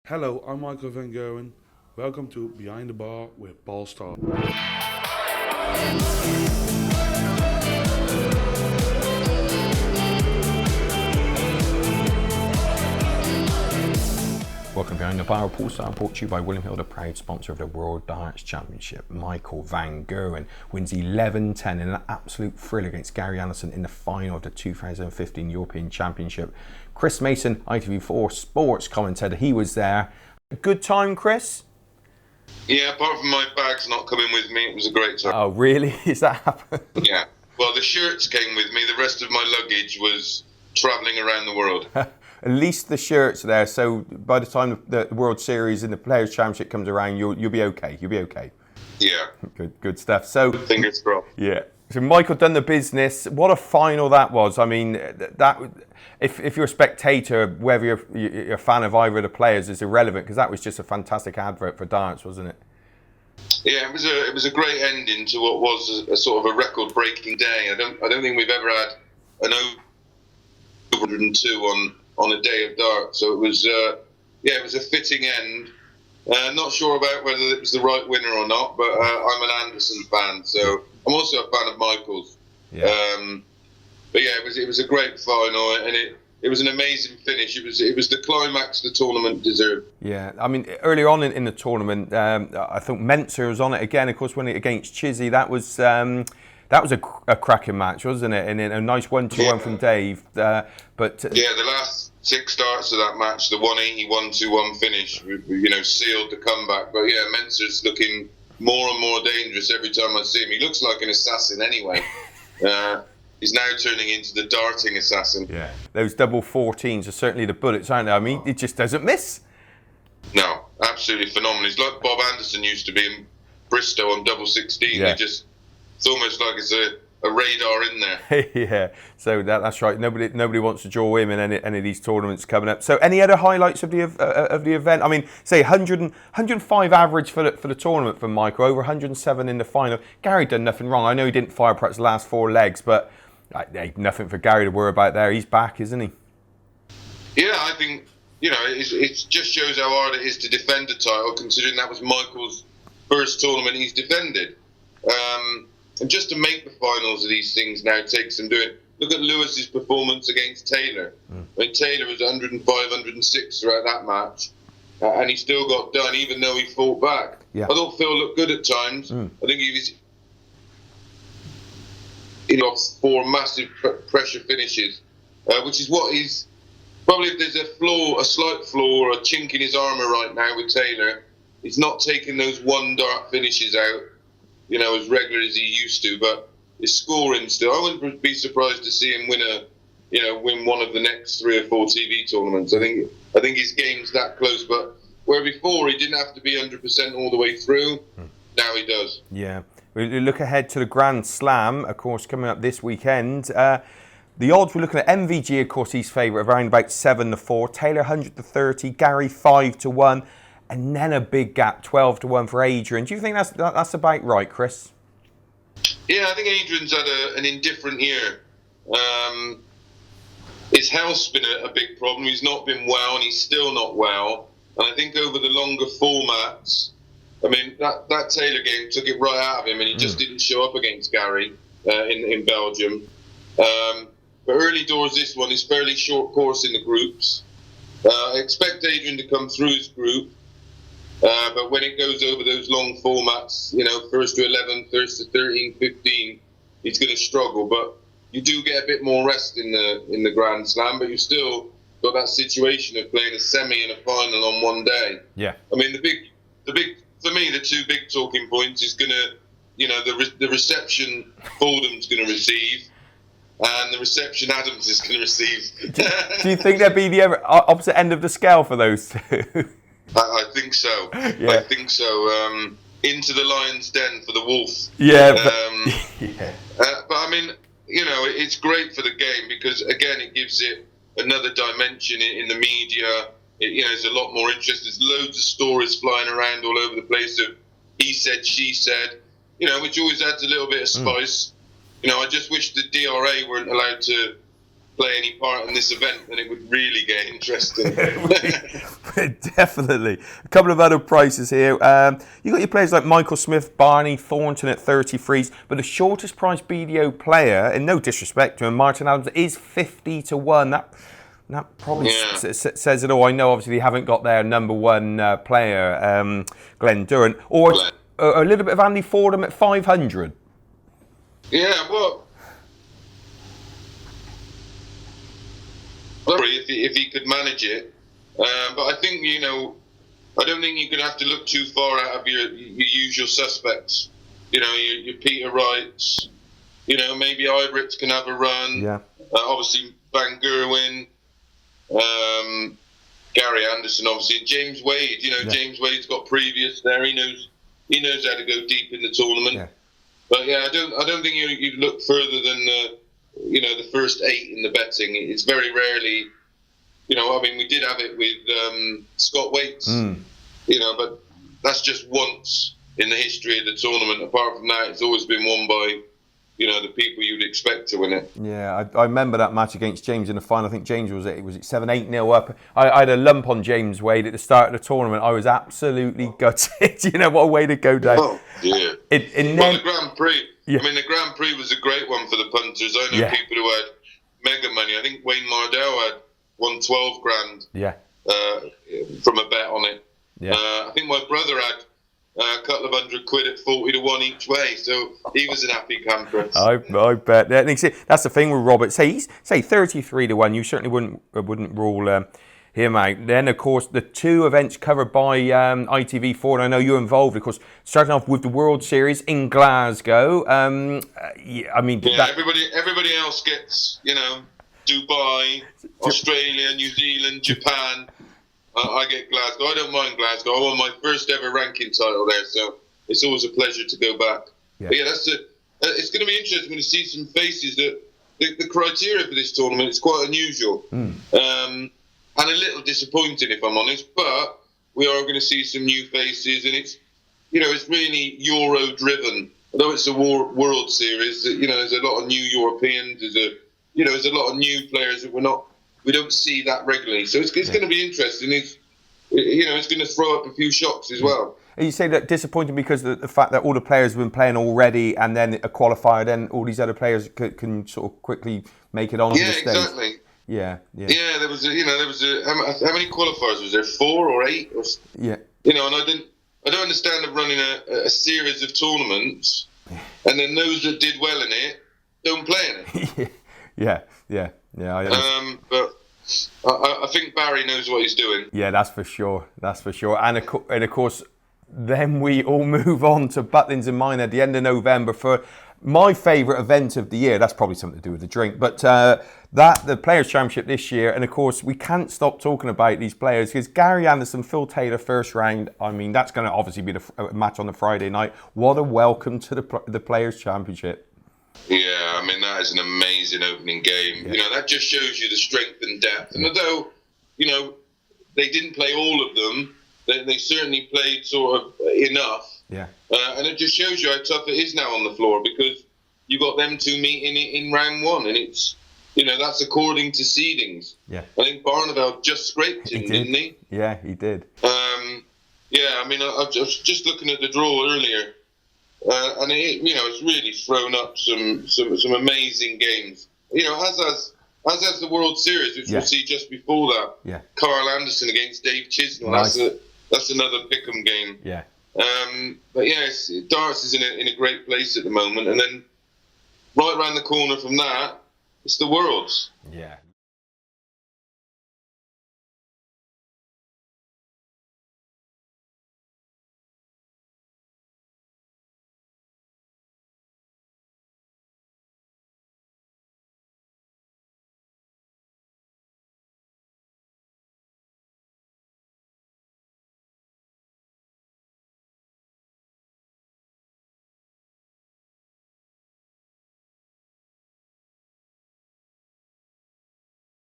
Hello, I'm Michael Van Gerwen. Welcome to Behind the Bar with Paul Starr. Welcome behind the bar. Paul Starr, brought to you by William Hill, the proud sponsor of the World Darts Championship. Michael Van Gerwen wins 11-10 in an absolute thrill against Gary Anderson in the final of the 2015 European Championship. Chris Mason, ITV4 sports commentator, he was there. Good time, Chris? Yeah, apart from my bags not coming with me, it was a great time. Oh, really? Is that happened? Yeah. Well, the shirts came with me. The rest of my luggage was travelling around the world. At least the shirts are there, so by the time the World Series and the Players' Championship comes around, you'll be okay. You'll be okay. Yeah. Good stuff. So fingers crossed. Yeah. So Michael done the business. What a final that was. I mean, that if you're a spectator, whether you're a fan of either of the players, is irrelevant because that was just a fantastic advert for darts, wasn't it? Yeah, it was a great ending to what was a sort of a record-breaking day. I don't think we've ever had an over 102 on a day of darts. So it was it was a fitting end. Not sure about whether it was the right winner or not, but I'm an Anderson fan, so I'm also a fan of Michael's. Yeah. But yeah, it was a great final, and it was an amazing finish. It was the climax the tournament deserved. Yeah, I mean, earlier on in the tournament, I think Menzer was on it again. Of course, winning against Chizzy, that was a cracking match, wasn't it? And a nice 1-2-1 from Dave. The last 6 starts of that match, the 180-1-2-1 finish, sealed the comeback. But yeah, Menzer's looking more and more dangerous every time I see him. He looks like an assassin anyway. He's now turning into the darting assassin. Yeah, those double 14s are certainly the bullets, aren't they? I mean, it just doesn't miss. No, absolutely phenomenal. He's like Bob Anderson used to be in Bristow on double 16. Yeah. It's almost like it's a radar in there. Yeah, so that's right. Nobody wants to draw him in any of these tournaments coming up. So, any other highlights of the event? I mean, say 105 average for the tournament for Michael, over 107 in the final. Gary done nothing wrong. I know he didn't fire perhaps the last 4 legs, but nothing for Gary to worry about there. He's back, isn't he? Yeah, I think it just shows how hard it is to defend a title, considering that was Michael's first tournament he's defended. And just to make the finals of these things now takes some doing. Look at Lewis's performance against Taylor. I mean, Taylor was 105, 106 throughout that match, and he still got done, even though he fought back. Yeah. I thought Phil looked good at times. I think he was off 4 massive pressure finishes, which is what he's probably, if there's a slight flaw or a chink in his armour right now with Taylor, he's not taking those one dart finishes out, as regular as he used to, but his scoring still, I wouldn't be surprised to see him win one of the next 3 or 4 TV tournaments. I think his game's that close, but where before he didn't have to be 100% all the way through, now he does. Yeah. We look ahead to the Grand Slam, of course, coming up this weekend. The odds, we're looking at MVG, of course, he's favourite, around about 7-4. Taylor 100-30, Gary 5-1, and then a big gap, 12-1 for Adrian. Do you think that's about right, Chris? Yeah, I think Adrian's had an indifferent year. His health's been a big problem. He's not been well, and he's still not well. And I think over the longer formats, I mean, that Taylor game took it right out of him, and he just didn't show up against Gary in Belgium. But early doors, this one is fairly short course in the groups. I expect Adrian to come through his group, but when it goes over those long formats, first to 11, first to 13, 15, he's going to struggle. But you do get a bit more rest in the Grand Slam, but you've still got that situation of playing a semi and a final on one day. Yeah. I mean, the big for me, the 2 big talking points is going to, the reception Fordham's going to receive, and the reception Adams is going to receive. Do you think there'd be the opposite end of the scale for those two? I think so. Yeah. I think so. Into the lion's den for the wolf. Yeah. But I mean, it's great for the game because, again, it gives it another dimension in the media. There's a lot more interest. There's loads of stories flying around all over the place of he said, she said, which always adds a little bit of spice. I just wish the DRA weren't allowed to, play any part in this event, then it would really get interesting. Definitely. A couple of other prices here. You got your players like Michael Smith, Barney, Thornton at 33s, but the shortest price BDO player, and no disrespect to him, Martin Adams, is 50 to 1. That probably says it all. I know obviously they haven't got their number one player, Glenn Durrant, or a little bit of Andy Fordham at 500. Yeah, well, if he could manage it, but I think I don't think you're going to have to look too far out of your usual suspects. Your Peter Wrights. Maybe Ibritz can have a run. Yeah. Obviously Van Gerwen, Gary Anderson, obviously, and James Wade. James Wade's got previous there. He knows how to go deep in the tournament. Yeah. But yeah, I don't think you look further than the first 8 in the betting. It's very rarely, we did have it with Scott Waits, but that's just once in the history of the tournament. Apart from that, it's always been won by, the people you'd expect to win it. Yeah, I remember that match against James in the final. I think James was 7-8-0 up. I had a lump on James Wade at the start of the tournament. I was absolutely gutted. What a way to go down. Oh, yeah. The Grand Prix. Yeah. The Grand Prix was a great one for the punters. I know people who had mega money. I think Wayne Mardell had won 12 grand. Yeah. From a bet on it. Yeah. I think my brother had a couple of £100 at 40 to 1 each way, so he was an happy camper. I bet. That's the thing with Robert. Say 33 to 1. You certainly wouldn't rule him out. Then, of course, the 2 events covered by ITV4, and I know you're involved, of course, starting off with the World Series in Glasgow. Everybody else gets, Dubai, Australia, New Zealand, Japan. I get Glasgow. I don't mind Glasgow. I won my first ever ranking title there, so it's always a pleasure to go back. Yeah. But it's going to be interesting to see some faces that the criteria for this tournament is quite unusual. And a little disappointing, if I'm honest, but we are going to see some new faces, and it's really Euro driven. Although it's a World Series, there's a lot of new Europeans. There's a lot of new players that we don't see that regularly. So it's going to be interesting. It's going to throw up a few shocks as well. And you say that disappointing because the fact that all the players have been playing already, and then a qualifier, then all these other players can sort of quickly make it on the stage. Exactly. Yeah. Yeah, there was how many qualifiers was there? 4 or 8? Yeah. And I don't understand them running a series of tournaments, and then those that did well in it don't play in it. Yeah. But I think Barry knows what he's doing. Yeah, that's for sure. And of course, then we all move on to Butlins and Mine at the end of November for my favourite event of the year. That's probably something to do with the drink, but the Players' Championship this year. And of course, we can't stop talking about these players because Gary Anderson, Phil Taylor, first round. That's going to obviously be the match on the Friday night. What a welcome to the Players' Championship. Yeah, that is an amazing opening game. Yeah. That just shows you the strength and depth. And although, they didn't play all of them, they certainly played sort of enough. Yeah. And it just shows you how tough it is now on the floor because you got them 2 meeting in round 1, and it's, that's according to seedings. Yeah. I think Barneveld just scraped him, didn't he? Yeah, he did. I was just looking at the draw earlier. And it's really thrown up some amazing games. As has the World Series, which we'll see just before that. Yeah. Carl Anderson against Dave Chisnell. Nice. That's another pick'em game. Yeah. But darts is in a great place at the moment, and then right around the corner from that, it's the Worlds. Yeah.